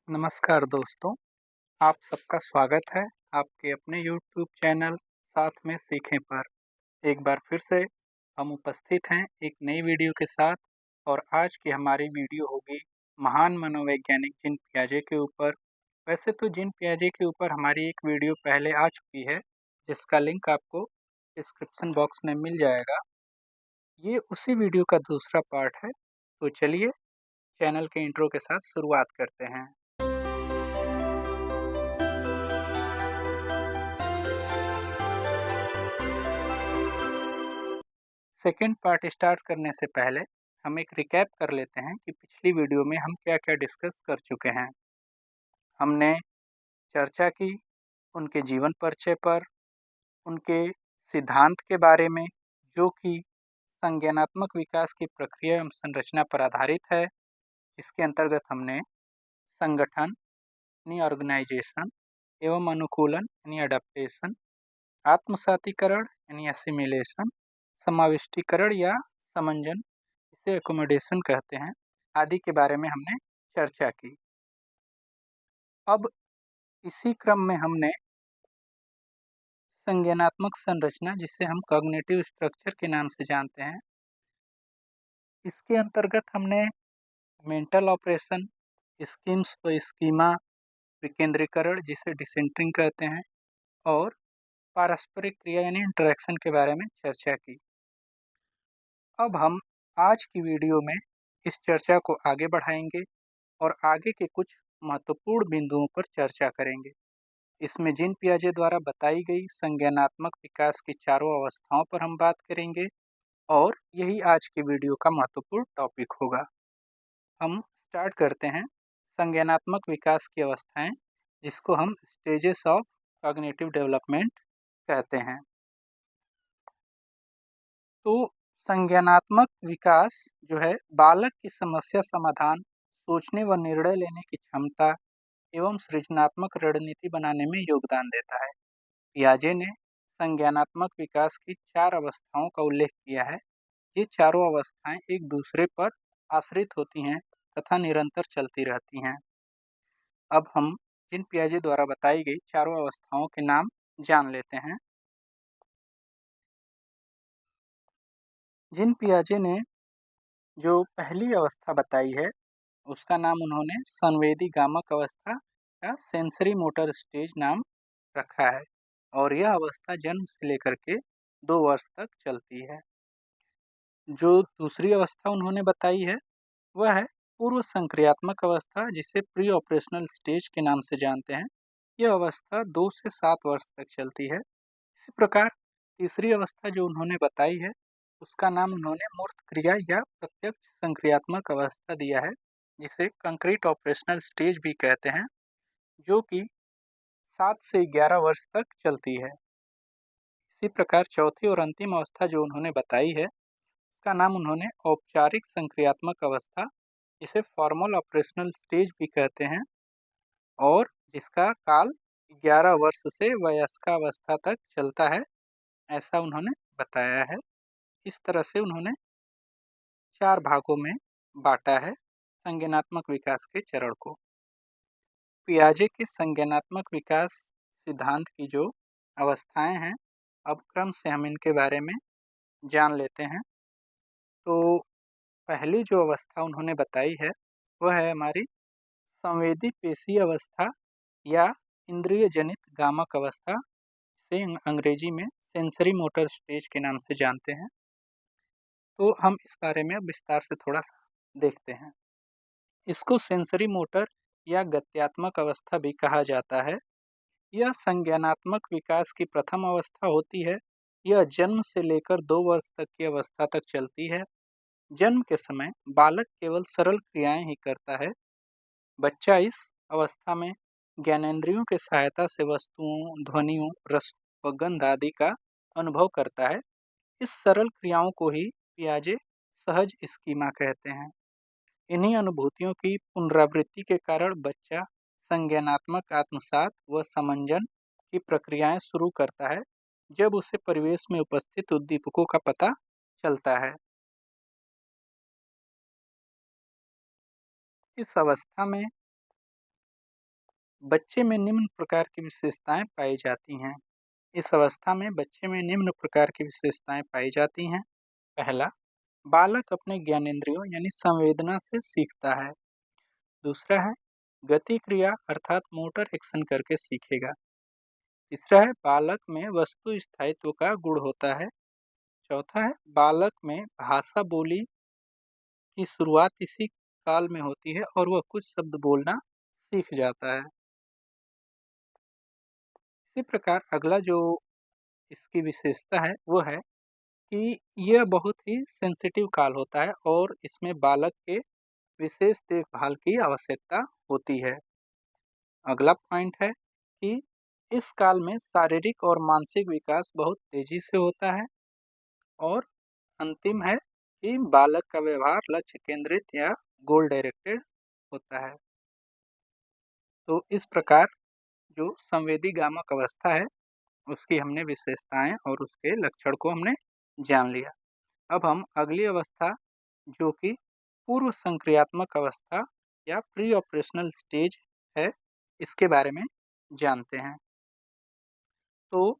नमस्कार दोस्तों, आप सबका स्वागत है आपके अपने YouTube चैनल साथ में सीखें पर। एक बार फिर से हम उपस्थित हैं एक नई वीडियो के साथ और आज की हमारी वीडियो होगी महान मनोवैज्ञानिक जीन पियाजे के ऊपर। वैसे तो जीन पियाजे के ऊपर हमारी एक वीडियो पहले आ चुकी है, जिसका लिंक आपको डिस्क्रिप्शन बॉक्स में मिल जाएगा। ये उसी वीडियो का दूसरा पार्ट है, तो चलिए चैनल के इंट्रो के साथ शुरुआत करते हैं। सेकेंड पार्ट स्टार्ट करने से पहले हम एक रिकैप कर लेते हैं कि पिछली वीडियो में हम क्या-क्या डिस्कस कर चुके हैं। हमने चर्चा की उनके जीवन परिचय पर, उनके सिद्धांत के बारे में जो कि संज्ञानात्मक विकास की प्रक्रिया एवं संरचना पर आधारित है, जिसके अंतर्गत हमने संगठन यानी ऑर्गेनाइजेशन एवं अनुकूलन यानी अडेप्टेशन, आत्मसातीकरण यानी एसिमिलेशन, समाविष्टीकरण या समंजन, इसे एकोमोडेशन कहते हैं, आदि के बारे में हमने चर्चा की। अब इसी क्रम में हमने संज्ञानात्मक संरचना, जिसे हम कॉग्निटिव स्ट्रक्चर के नाम से जानते हैं, इसके अंतर्गत हमने मेंटल ऑपरेशन, स्कीम्स व स्कीमा, विकेंद्रीकरण जिसे डिसेंटरिंग कहते हैं, और पारस्परिक क्रिया यानी इंटरेक्शन के बारे में चर्चा की। अब हम आज की वीडियो में इस चर्चा को आगे बढ़ाएंगे और आगे के कुछ महत्वपूर्ण बिंदुओं पर चर्चा करेंगे। इसमें जीन पियाजे द्वारा बताई गई संज्ञानात्मक विकास की चारों अवस्थाओं पर हम बात करेंगे और यही आज की वीडियो का महत्वपूर्ण टॉपिक होगा। हम स्टार्ट करते हैं संज्ञानात्मक विकास की अवस्थाएं, जिसको हम स्टेजेस ऑफ कॉग्निटिव डेवलपमेंट कहते हैं। तो संज्ञानात्मक विकास जो है बालक की समस्या समाधान, सोचने व निर्णय लेने की क्षमता एवं सृजनात्मक रणनीति बनाने में योगदान देता है। पियाजे ने संज्ञानात्मक विकास की 4 अवस्थाओं का उल्लेख किया है। ये चारों अवस्थाएं एक दूसरे पर आश्रित होती हैं तथा निरंतर चलती रहती हैं। अब हम जीन पियाजे द्वारा बताई गई चारों अवस्थाओं के नाम जान लेते हैं। जीन पियाजे ने जो पहली अवस्था बताई है, उसका नाम उन्होंने संवेदी गामक अवस्था या सेंसरी मोटर स्टेज नाम रखा है और यह अवस्था जन्म से लेकर के 2 वर्ष तक चलती है। जो दूसरी अवस्था उन्होंने बताई है, वह है पूर्व संक्रियात्मक अवस्था, जिसे प्री ऑपरेशनल स्टेज के नाम से जानते हैं। यह अवस्था 2 से 7 वर्ष तक चलती है। इसी प्रकार तीसरी अवस्था जो उन्होंने बताई है, उसका नाम उन्होंने मूर्त क्रिया या प्रत्यक्ष संक्रियात्मक अवस्था दिया है, जिसे कंक्रीट ऑपरेशनल स्टेज भी कहते हैं, जो कि 7 से 11 वर्ष तक चलती है। इसी प्रकार चौथी और अंतिम अवस्था जो उन्होंने बताई है, उसका नाम उन्होंने औपचारिक संक्रियात्मक अवस्था, जिसे फॉर्मल ऑपरेशनल स्टेज भी कहते हैं, और जिसका काल 11 वर्ष से वयस्कावस्था तक चलता है, ऐसा उन्होंने बताया है। इस तरह से उन्होंने 4 भागों में बांटा है संज्ञानात्मक विकास के चरण को। पियाजे के संज्ञानात्मक विकास सिद्धांत की जो अवस्थाएं हैं, अब क्रम से हम इनके बारे में जान लेते हैं। तो पहली जो अवस्था उन्होंने बताई है, वह है हमारी संवेदी पेशी अवस्था या इंद्रिय जनित गामक अवस्था, से अंग्रेजी में सेंसरी मोटर स्टेज के नाम से जानते हैं। तो हम इस बारे में विस्तार से थोड़ा सा देखते हैं। इसको सेंसरी मोटर या गत्यात्मक अवस्था भी कहा जाता है। यह संज्ञानात्मक विकास की प्रथम अवस्था होती है। यह जन्म से लेकर 2 वर्ष तक की अवस्था तक चलती है। जन्म के समय बालक केवल सरल क्रियाएं ही करता है। बच्चा इस अवस्था में ज्ञानेंद्रियों के सहायता से वस्तुओं, ध्वनियों, रस व गंध आदि का अनुभव करता है। इस सरल क्रियाओं को ही पियाजे सहज स्कीमा कहते हैं। इन्हीं अनुभूतियों की पुनरावृत्ति के कारण बच्चा संज्ञानात्मक आत्मसात व समंजन की प्रक्रियाएं शुरू करता है, जब उसे परिवेश में उपस्थित उद्दीपकों का पता चलता है। इस अवस्था में बच्चे में निम्न प्रकार की विशेषताएं पाई जाती हैं। इस अवस्था में बच्चे में निम्न प्रकार की विशेषताएं पाई जाती हैं। पहला, बालक अपने ज्ञानेंद्रियों यानी संवेदना से सीखता है। दूसरा है, गति क्रिया अर्थात मोटर एक्शन करके सीखेगा। तीसरा है, बालक में वस्तु स्थायित्व का गुण होता है। चौथा है, बालक में भाषा बोली की शुरुआत इसी काल में होती है और वह कुछ शब्द बोलना सीख जाता है। इसी प्रकार अगला जो इसकी विशेषता है वो है कि यह बहुत ही सेंसिटिव काल होता है और इसमें बालक के विशेष देखभाल की आवश्यकता होती है। अगला पॉइंट है कि इस काल में शारीरिक और मानसिक विकास बहुत तेजी से होता है। और अंतिम है कि बालक का व्यवहार लक्ष्य केंद्रित या गोल डायरेक्टेड होता है। तो इस प्रकार जो संवेदी गामक अवस्था है उसकी हमने विशेषताएं और उसके लक्षण को हमने जान लिया। अब हम अगली अवस्था जो कि पूर्व संक्रियात्मक अवस्था या प्री ऑपरेशनल स्टेज है इसके बारे में जानते हैं। तो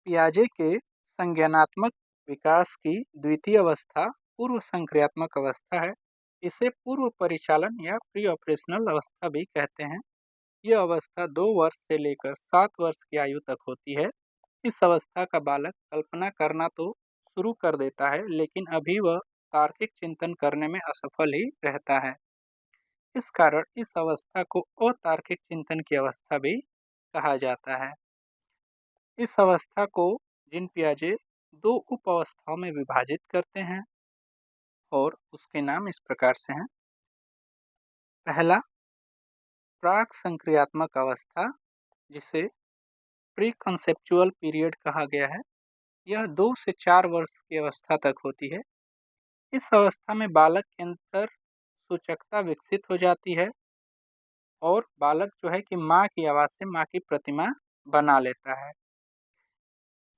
पियाजे के संज्ञानात्मक विकास की द्वितीय अवस्था पूर्व संक्रियात्मक अवस्था है। इसे पूर्व परिचालन या प्री ऑपरेशनल अवस्था भी कहते हैं। यह अवस्था 2 वर्ष से लेकर 7 वर्ष की आयु तक होती है। इस अवस्था का बालक कल्पना करना तो शुरू कर देता है लेकिन अभी वह तार्किक चिंतन करने में असफल ही रहता है। इस कारण इस अवस्था को अतार्किक चिंतन की अवस्था भी कहा जाता है। इस अवस्था को जीन पियाजे 2 उप अवस्थाओं में विभाजित करते हैं और उसके नाम इस प्रकार से हैं। पहला, प्राक संक्रियात्मक अवस्था जिसे प्री कंसेप्चुअल पीरियड कहा गया है। यह 2 से 4 वर्ष की अवस्था तक होती है। इस अवस्था में बालक के अंदर सूचकता विकसित हो जाती है और बालक जो है कि माँ की आवाज़ से माँ की प्रतिमा बना लेता है,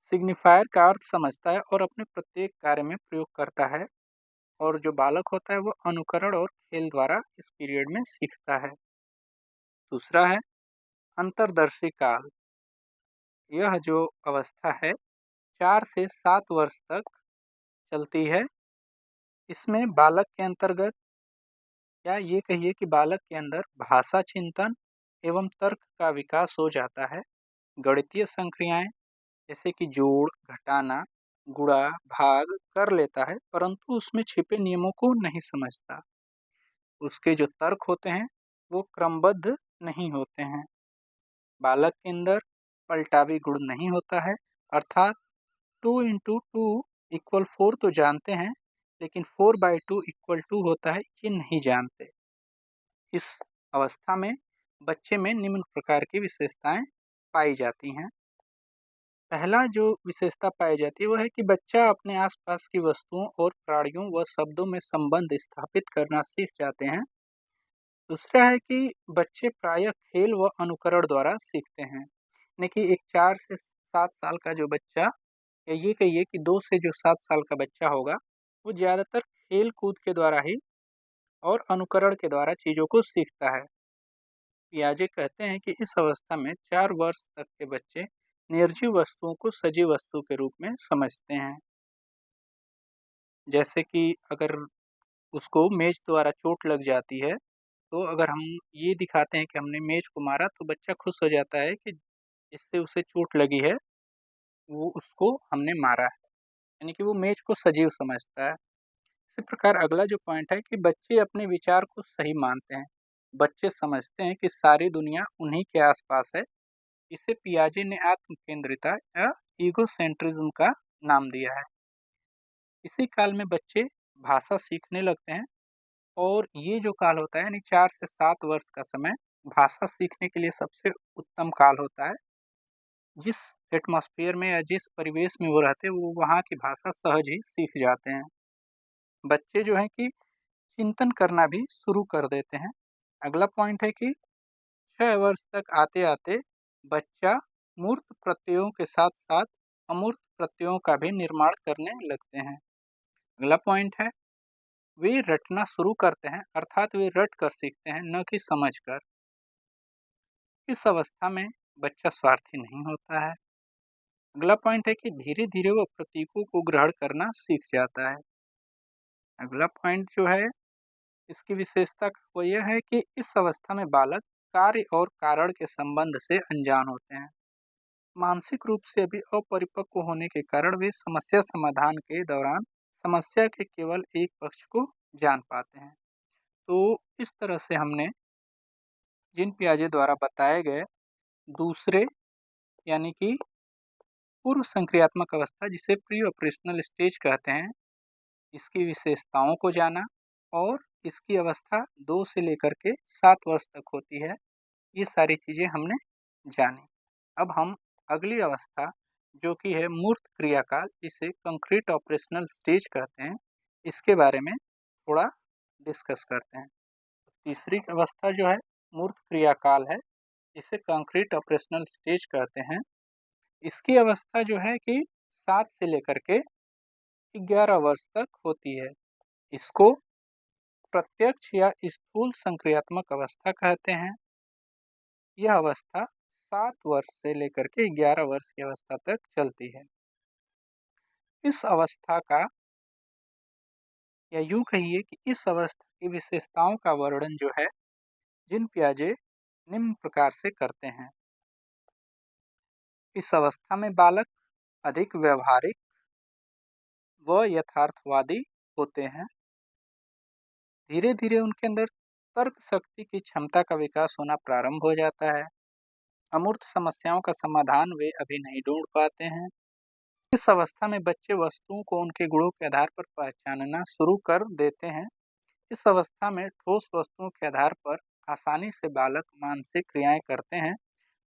सिग्निफायर का अर्थ समझता है और अपने प्रत्येक कार्य में प्रयोग करता है। और जो बालक होता है वो अनुकरण और खेल द्वारा इस पीरियड में सीखता है। दूसरा है अंतर्दर्शी काल। यह जो अवस्था है 4 से 7 वर्ष तक चलती है। इसमें बालक के अंतर्गत या ये कहिए कि बालक के अंदर भाषा चिंतन एवं तर्क का विकास हो जाता है। गणितीय संक्रियाएं जैसे कि जोड़, घटाना, गुणा, भाग कर लेता है परंतु उसमें छिपे नियमों को नहीं समझता। उसके जो तर्क होते हैं वो क्रमबद्ध नहीं होते हैं। बालक के अंदर पलटावी गुण नहीं होता है अर्थात 2 × 2 = 4 तो जानते हैं लेकिन 4/2 = 2 होता है ये नहीं जानते। इस अवस्था में बच्चे में निम्न प्रकार की विशेषताएं पाई जाती हैं। पहला जो विशेषता पाई जाती है वह है कि बच्चा अपने आसपास की वस्तुओं और प्राणियों व शब्दों में संबंध स्थापित करना सीख जाते हैं। दूसरा है कि बच्चे प्रायः खेल व अनुकरण द्वारा सीखते हैं, यानी कि एक 4 से 7 साल का जो बच्चा या ये कहिए कि 2 से जो 7 साल का बच्चा होगा वो ज़्यादातर खेल कूद के द्वारा ही और अनुकरण के द्वारा चीज़ों को सीखता है। पियाजे कहते हैं कि इस अवस्था में 4 वर्ष तक के बच्चे निर्जीव वस्तुओं को सजीव वस्तु के रूप में समझते हैं। जैसे कि अगर उसको मेज द्वारा चोट लग जाती है तो अगर हम ये दिखाते हैं कि हमने मेज को मारा तो बच्चा खुश हो जाता है कि जिससे उसे चोट लगी है वो उसको हमने मारा है, यानी कि वो मेज को सजीव समझता है। इसी प्रकार अगला जो पॉइंट है कि बच्चे अपने विचार को सही मानते हैं। बच्चे समझते हैं कि सारी दुनिया उन्हीं के आसपास है। इसे पियाजे ने आत्म केंद्रिता या ईगोसेंट्रिज्म का नाम दिया है। इसी काल में बच्चे भाषा सीखने लगते हैं और ये जो काल होता है यानी 4 से 7 वर्ष का समय भाषा सीखने के लिए सबसे उत्तम काल होता है। जिस एटमॉस्फेयर में या जिस परिवेश में वो रहते हैं वो वहाँ की भाषा सहज ही सीख जाते हैं। बच्चे जो हैं कि चिंतन करना भी शुरू कर देते हैं। अगला पॉइंट है कि 6 वर्ष तक आते-आते बच्चा मूर्त प्रत्ययों के साथ-साथ अमूर्त प्रत्ययों का भी निर्माण करने लगते हैं। अगला पॉइंट है वे रटना शुरू करते हैं अर्थात वे रट कर सीखते हैं न कि समझ कर। इस अवस्था में बच्चा स्वार्थी नहीं होता है। अगला पॉइंट है कि धीरे-धीरे वो प्रतीकों को ग्रहण करना सीख जाता है। अगला पॉइंट जो है इसकी विशेषता वो यह है कि इस अवस्था में बालक कार्य और कारण के संबंध से अनजान होते हैं। मानसिक रूप से अभी अपरिपक्व होने के कारण वे समस्या समाधान के दौरान समस्या के केवल एक पक्ष को जान पाते हैं। तो इस तरह से हमने जीन पियाजे द्वारा बताए गए दूसरे यानी कि पूर्व संक्रियात्मक अवस्था जिसे प्री ऑपरेशनल स्टेज कहते हैं, इसकी विशेषताओं को जाना और इसकी अवस्था 2 से लेकर के 7 वर्ष तक होती है। ये सारी चीज़ें हमने जानी। अब हम अगली अवस्था जो कि है मूर्त क्रियाकाल, जिसे कंक्रीट ऑपरेशनल स्टेज कहते हैं, इसके बारे में थोड़ा डिस्कस करते हैं। तीसरी अवस्था जो है मूर्त क्रियाकाल है, इसे कंक्रीट ऑपरेशनल स्टेज कहते हैं। इसकी अवस्था जो है कि 7 से लेकर के 11 वर्ष तक होती है। इसको प्रत्यक्ष या स्थूल संक्रियात्मक अवस्था कहते हैं। यह अवस्था 7 वर्ष से लेकर के 11 वर्ष की अवस्था तक चलती है। इस अवस्था का या यूं कहिए कि इस अवस्था की विशेषताओं का वर्णन जो है जीन पियाजे निम्न प्रकार से करते हैं। इस अवस्था में बालक अधिक व्यवहारिक व यथार्थवादी होते हैं। धीरे धीरे उनके अंदर तर्क शक्ति की क्षमता का विकास होना प्रारंभ हो जाता है। अमूर्त समस्याओं का समाधान वे अभी नहीं ढूंढ पाते हैं। इस अवस्था में बच्चे वस्तुओं को उनके गुणों के आधार पर पहचानना शुरू कर देते हैं। इस अवस्था में ठोस वस्तुओं के आधार पर आसानी से बालक मानसिक क्रियाएं करते हैं,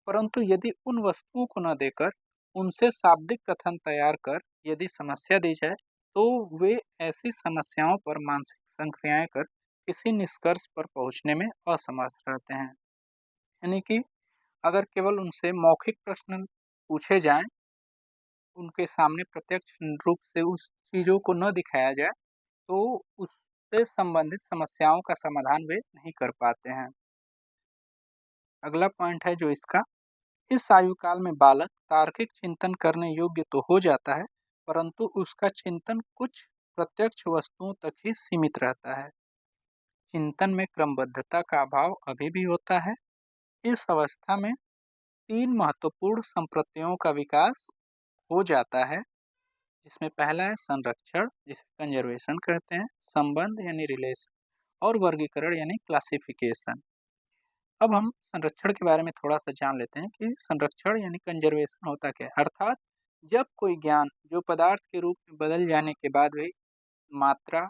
परंतु यदि उन वस्तुओं को न देकर उनसे शाब्दिक कथन तैयार कर यदि समस्या दी जाए तो वे ऐसी समस्याओं पर मानसिक संक्रियाएं कर किसी निष्कर्ष पर पहुंचने में असमर्थ रहते हैं। यानी कि अगर केवल उनसे मौखिक प्रश्न पूछे जाएं, उनके सामने प्रत्यक्ष रूप से उस चीज़ों को न दिखाया जाए तो उससे संबंधित समस्याओं का समाधान वे नहीं कर पाते हैं। अगला पॉइंट है जो इसका, इस आयु काल में बालक तार्किक चिंतन करने योग्य तो हो जाता है, परंतु उसका चिंतन कुछ प्रत्यक्ष वस्तुओं तक ही सीमित रहता है। चिंतन में क्रमबद्धता का अभाव अभी भी होता है। इस अवस्था में 3 महत्वपूर्ण संप्रत्ययों का विकास हो जाता है, जिसमें पहला है संरक्षण जिसे कंजर्वेशन कहते हैं, संबंध यानी रिलेशन और वर्गीकरण यानी क्लासिफिकेशन। अब हम संरक्षण के बारे में थोड़ा सा जान लेते हैं कि संरक्षण यानी कंजर्वेशन होता क्या है। अर्थात जब कोई ज्ञान जो पदार्थ के रूप में बदल जाने के बाद भी मात्रा,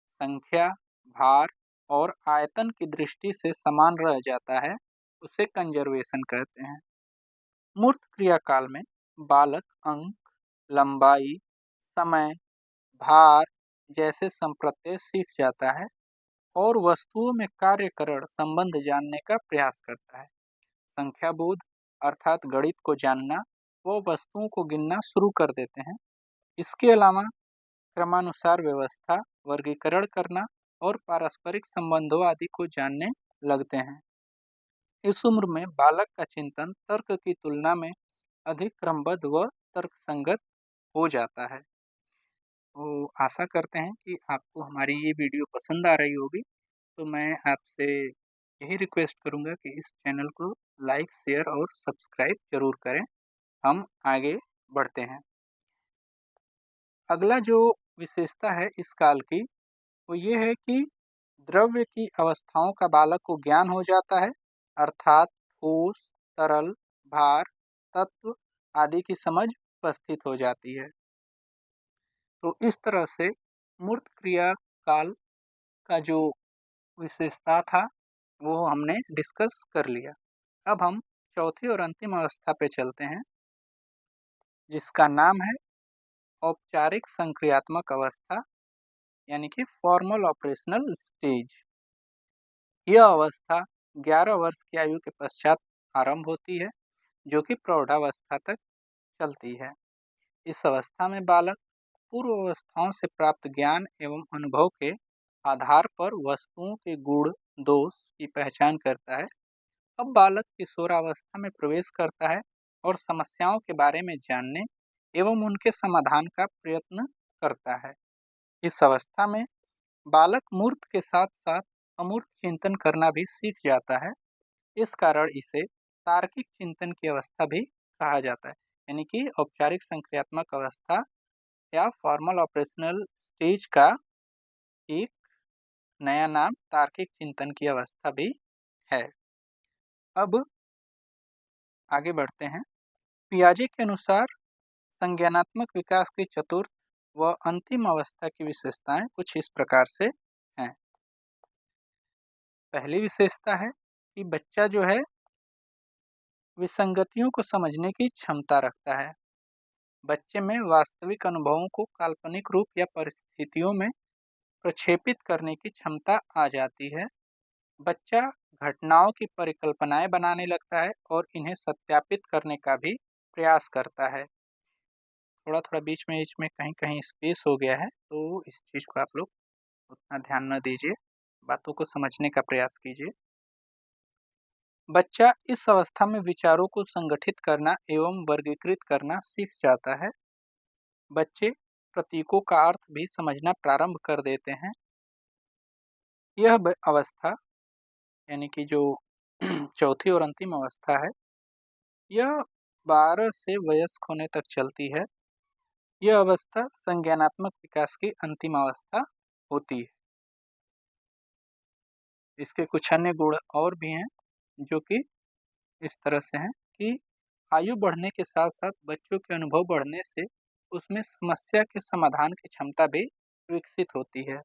संख्या, भार और आयतन की दृष्टि से समान रह जाता है, उसे कंजर्वेशन कहते हैं। मूर्त क्रियाकाल में बालक अंक, लंबाई, समय, भार जैसे संप्रत्यय सीख जाता है और वस्तुओं में कार्यकरण संबंध जानने का प्रयास करता है। संख्या बोध अर्थात गणित को जानना, वो वस्तुओं को गिनना शुरू कर देते हैं। इसके अलावा क्रमानुसार व्यवस्था, वर्गीकरण करना और पारस्परिक संबंधों आदि को जानने लगते हैं। इस उम्र में बालक का चिंतन तर्क की तुलना में अधिक क्रमबद्ध व तर्कसंगत हो जाता है। तो आशा करते हैं कि आपको हमारी ये वीडियो पसंद आ रही होगी। तो मैं आपसे यही रिक्वेस्ट करूंगा कि इस चैनल को लाइक, शेयर और सब्सक्राइब जरूर करें। हम आगे बढ़ते हैं। अगला जो विशेषता है इस काल की वो ये है कि द्रव्य की अवस्थाओं का बालक को ज्ञान हो जाता है, अर्थात ठोस, तरल, भार, तत्व आदि की समझ उपस्थित हो जाती है। तो इस तरह से मूर्त क्रिया काल का जो विशेषता था वो हमने डिस्कस कर लिया। अब हम चौथी और अंतिम अवस्था पे चलते हैं, जिसका नाम है औपचारिक संक्रियात्मक अवस्था यानी कि फॉर्मल ऑपरेशनल स्टेज। यह अवस्था 11 वर्ष की आयु के पश्चात आरंभ होती है, जो कि प्रौढ़ावस्था तक चलती है। इस अवस्था में बालक पूर्व अवस्थाओं से प्राप्त ज्ञान एवं अनुभव के आधार पर वस्तुओं के गुण दोष की पहचान करता है अब बालक किशोरावस्था में प्रवेश करता है और समस्याओं के बारे में जानने एवं उनके समाधान का प्रयत्न करता है। इस अवस्था में बालक मूर्त के साथ साथ अमूर्त चिंतन करना भी सीख जाता है। इस कारण इसे तार्किक चिंतन की अवस्था भी कहा जाता है, यानी कि औपचारिक संक्रियात्मक अवस्था या फॉर्मल ऑपरेशनल स्टेज का एक नया नाम तार्किक चिंतन की अवस्था भी है। अब आगे बढ़ते हैं। पियाजे के अनुसार संज्ञानात्मक विकास की चतुर्थ व अंतिम अवस्था की विशेषताएं कुछ इस प्रकार से हैं। पहली विशेषता है कि बच्चा जो है विसंगतियों को समझने की क्षमता रखता है। बच्चे में वास्तविक अनुभवों को काल्पनिक रूप या परिस्थितियों में प्रक्षेपित करने की क्षमता आ जाती है। बच्चा घटनाओं की परिकल्पनाएं बनाने लगता है और इन्हें सत्यापित करने का भी प्रयास करता है। थोड़ा थोड़ा बीच में कहीं कहीं स्पेस हो गया है, तो इस चीज़ को आप लोग उतना ध्यान न दीजिए, बातों को समझने का प्रयास कीजिए। बच्चा इस अवस्था में विचारों को संगठित करना एवं वर्गीकृत करना सीख जाता है। बच्चे प्रतीकों का अर्थ भी समझना प्रारंभ कर देते हैं। यह अवस्था यानी कि जो चौथी और अंतिम अवस्था है, यह 12 से वयस्क होने तक चलती है। यह अवस्था संज्ञानात्मक विकास की अंतिम अवस्था होती है। इसके कुछ अन्य गुण और भी हैं जो कि इस तरह से हैं कि आयु बढ़ने के साथ साथ बच्चों के अनुभव बढ़ने से उसमें समस्या के समाधान की क्षमता भी विकसित होती है।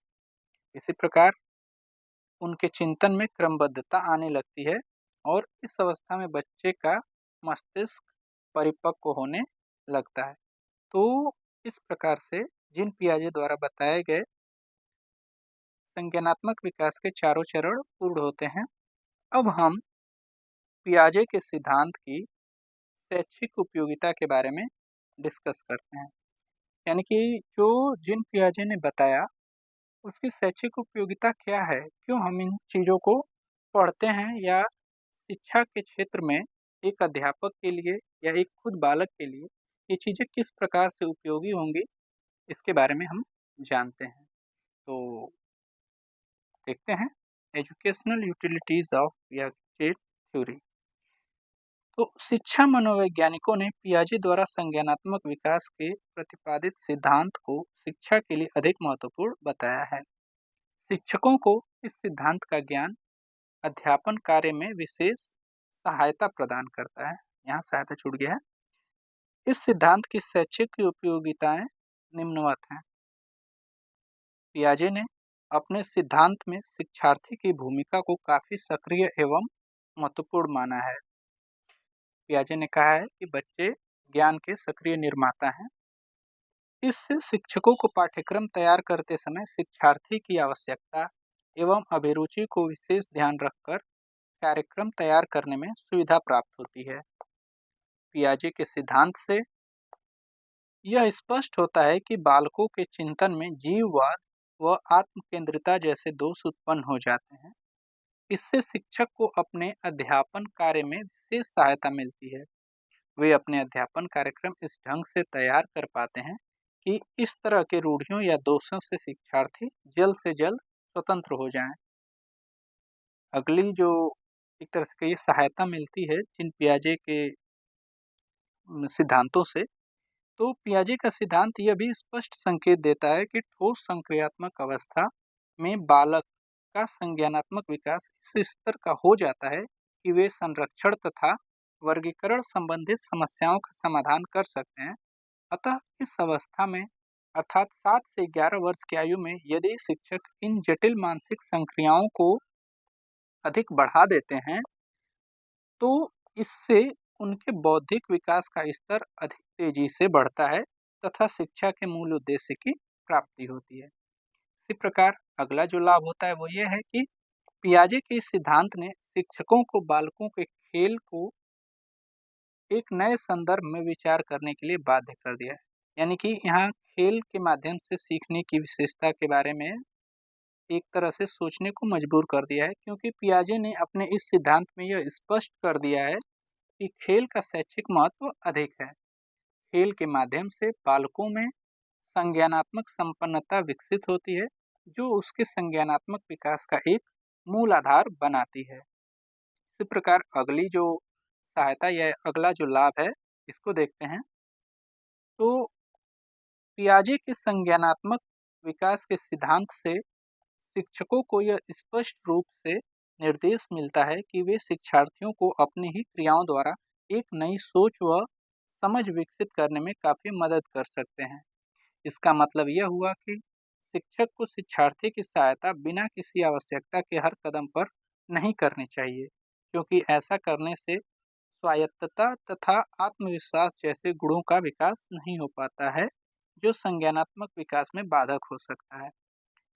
इसी प्रकार उनके चिंतन में क्रमबद्धता आने लगती है और इस अवस्था में बच्चे का मस्तिष्क परिपक्व होने लगता है। तो इस प्रकार से जीन पियाजे द्वारा बताए गए संज्ञानात्मक विकास के चारों चरण पूर्ण होते हैं। अब हम पियाजे के सिद्धांत की शैक्षिक उपयोगिता के बारे में डिस्कस करते हैं, यानी कि जो जीन पियाजे ने बताया उसकी शैक्षिक उपयोगिता क्या है, क्यों हम इन चीज़ों को पढ़ते हैं, या शिक्षा के क्षेत्र में एक अध्यापक के लिए या एक खुद बालक के लिए ये चीज़ें किस प्रकार से उपयोगी होंगी, इसके बारे में हम जानते हैं। तो देखते हैं एजुकेशनल यूटिलिटीज ऑफ पियाजे थ्योरी। तो शिक्षा मनोवैज्ञानिकों ने पियाजे द्वारा संज्ञानात्मक विकास के प्रतिपादित सिद्धांत को शिक्षा के लिए अधिक महत्वपूर्ण बताया है। शिक्षकों को इस सिद्धांत का ज्ञान अध्यापन कार्य में विशेष सहायता प्रदान करता है। यहाँ सहायता छूट गया है। इस सिद्धांत की शैक्षिक उपयोगिताएं निम्नवत हैं। पियाजे ने अपने सिद्धांत में शिक्षार्थी की भूमिका को काफी सक्रिय एवं महत्वपूर्ण माना है। पियाजे ने कहा है कि बच्चे ज्ञान के सक्रिय निर्माता हैं। इससे शिक्षकों को पाठ्यक्रम तैयार करते समय शिक्षार्थी की आवश्यकता एवं अभिरुचि को विशेष ध्यान रखकर कार्यक्रम तैयार करने में सुविधा प्राप्त होती है। पियाजे के सिद्धांत से यह स्पष्ट होता है कि बालकों के चिंतन में जीववाद व आत्मकेंद्रिता जैसे दोष उत्पन्न हो जाते हैं। इससे शिक्षक को अपने अध्यापन कार्य में विशेष सहायता मिलती है। वे अपने अध्यापन कार्यक्रम इस ढंग से तैयार कर पाते हैं कि इस तरह के रूढ़ियों या दोषों से शिक्षार्थी जल्द से जल्द स्वतंत्र हो जाएं। अगली जो एक तरह से ये सहायता मिलती है जिन पियाजे के सिद्धांतों से, तो पियाजे का सिद्धांत यह भी स्पष्ट संकेत देता है कि ठोस संक्रियात्मक अवस्था में बालक का संज्ञानात्मक विकास इस स्तर का हो जाता है कि वे संरक्षण तथा वर्गीकरण संबंधित समस्याओं का समाधान कर सकते हैं। अतः इस अवस्था में अर्थात 7 से 11 वर्ष की आयु में यदि शिक्षक इन जटिल मानसिक संक्रियाओं को अधिक बढ़ा देते हैं तो इससे उनके बौद्धिक विकास का स्तर अधिक तेजी से बढ़ता है तथा शिक्षा के मूल उद्देश्य की प्राप्ति होती है। इसी प्रकार अगला जो लाभ होता है वो ये है कि पियाजे के इस सिद्धांत ने शिक्षकों को बालकों के खेल को एक नए संदर्भ में विचार करने के लिए बाध्य कर दिया है। यानी कि यहाँ खेल के माध्यम से सीखने की विशेषता के बारे में एक तरह से सोचने को मजबूर कर दिया है, क्योंकि पियाजे ने अपने इस सिद्धांत में यह स्पष्ट कर दिया है कि खेल का शैक्षिक महत्व अधिक है। खेल के माध्यम से बालकों में संज्ञानात्मक संपन्नता विकसित होती है, जो उसके संज्ञानात्मक विकास का एक मूल आधार बनाती है। इसी प्रकार अगली जो सहायता या अगला जो लाभ है, इसको देखते हैं। तो पियाजे के संज्ञानात्मक विकास के सिद्धांत से शिक्षकों को यह स्पष्ट रूप से निर्देश मिलता है कि वे शिक्षार्थियों को अपनी ही क्रियाओं द्वारा एक नई सोच व समझ विकसित करने में काफी मदद कर सकते हैं। इसका मतलब यह हुआ कि शिक्षक को शिक्षार्थी की सहायता बिना किसी आवश्यकता के हर कदम पर नहीं करनी चाहिए, क्योंकि ऐसा करने से स्वायत्तता तथा आत्मविश्वास जैसे गुणों का विकास नहीं हो पाता है, जो संज्ञानात्मक विकास में बाधक हो सकता है।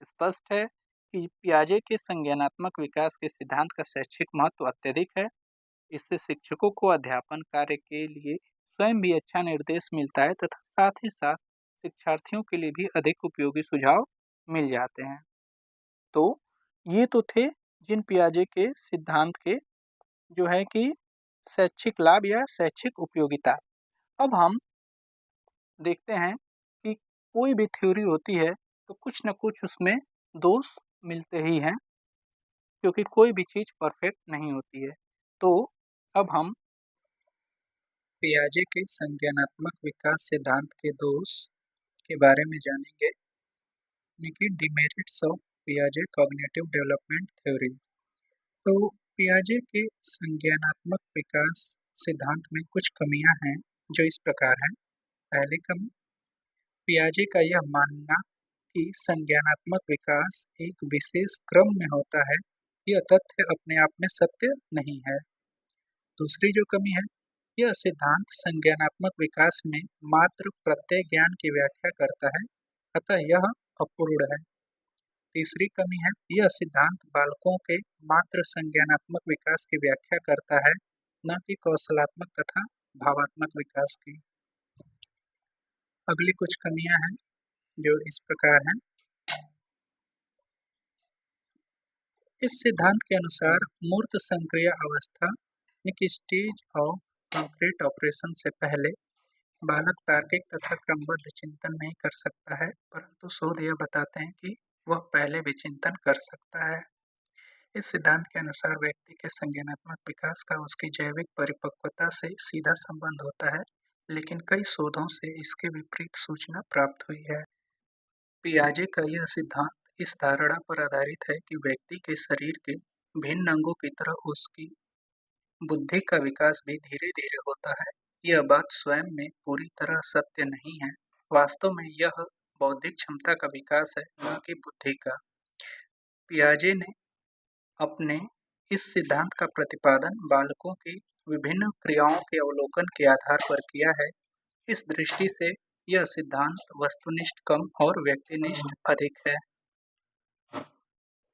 स्पष्ट है कि पियाजे के संज्ञानात्मक विकास के सिद्धांत का शैक्षिक महत्व अत्यधिक है। इससे शिक्षकों को अध्यापन कार्य के लिए स्वयं भी अच्छा निर्देश मिलता है तथा साथ ही साथ शिक्षार्थियों के लिए भी अधिक उपयोगी सुझाव मिल जाते हैं। तो ये तो थे जिन पियाजे के सिद्धांत के जो है कि शैक्षिक लाभ या शैक्षिक उपयोगिता। अब हम देखते हैं कि कोई भी थ्योरी होती है तो कुछ न कुछ उसमें दोष मिलते ही हैं, क्योंकि कोई भी चीज़ परफेक्ट नहीं होती है। तो अब हम पियाजे के संज्ञानात्मक विकास सिद्धांत के दोष के बारे में जानेंगे, यानी कि डिमेरिट्स ऑफ पियाजे कॉग्निटिव डेवलपमेंट थ्योरी। तो पियाजे के संज्ञानात्मक विकास सिद्धांत में कुछ कमियां हैं जो इस प्रकार हैं। पहली कमी, पियाजे का यह मानना कि संज्ञानात्मक विकास एक विशेष क्रम में होता है, यह तथ्य अपने आप में सत्य नहीं है। दूसरी जो कमी है, यह सिद्धांत संज्ञानात्मक विकास में मात्र प्रत्यय ज्ञान की व्याख्या करता है, अतः यह अपूर्ण है। तीसरी कमी है, यह सिद्धांत बालकों के मात्र संज्ञानात्मक विकास की व्याख्या करता है, न कि कौशलात्मक तथा भावात्मक विकास की। अगली कुछ कमियां हैं जो इस प्रकार हैं। इस सिद्धांत के अनुसार मूर्त संक्रिया अवस्था यानी स्टेज ऑफ कंक्रीट ऑपरेशन से पहले बालक तार्किक तथा क्रमबद्ध चिंतन नहीं कर सकता है, परंतु शोध यह बताते हैं कि वह पहले भी चिंतन कर सकता है। इस सिद्धांत के अनुसार व्यक्ति के संज्ञानात्मक विकास का उसकी जैविक परिपक्वता से सीधा संबंध होता है, लेकिन कई शोधों से इसके विपरीत सूचना प्राप्त हुई है। पियाजे का यह सिद्धांत इस धारणा पर आधारित है कि व्यक्ति के शरीर के भिन्न अंगों की तरह उसकी बुद्धि का विकास भी धीरे धीरे होता है। यह बात स्वयं में पूरी तरह सत्य नहीं है। वास्तव में यह बौद्धिक क्षमता का विकास है, न कि बुद्धि का। पियाजे ने अपने इस सिद्धांत का प्रतिपादन बालकों की विभिन्न क्रियाओं के अवलोकन के आधार पर किया है। इस दृष्टि से यह सिद्धांत वस्तुनिष्ठ कम और व्यक्तिनिष्ठ अधिक है।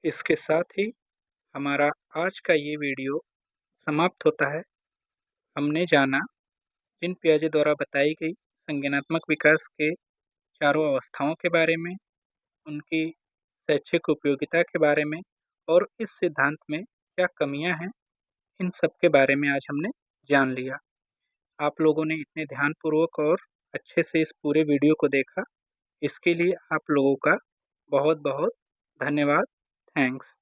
इसके साथ ही हमारा आज का ये वीडियो समाप्त होता है। हमने जाना जिन पियाजे द्वारा बताई गई संज्ञानात्मक विकास के चारों अवस्थाओं के बारे में, उनकी शैक्षिक उपयोगिता के बारे में और इस सिद्धांत में क्या कमियां हैं, इन सब के बारे में आज हमने जान लिया। आप लोगों ने इतने ध्यानपूर्वक और अच्छे से इस पूरे वीडियो को देखा, इसके लिए आप लोगों का बहुत बहुत धन्यवाद। थैंक्स।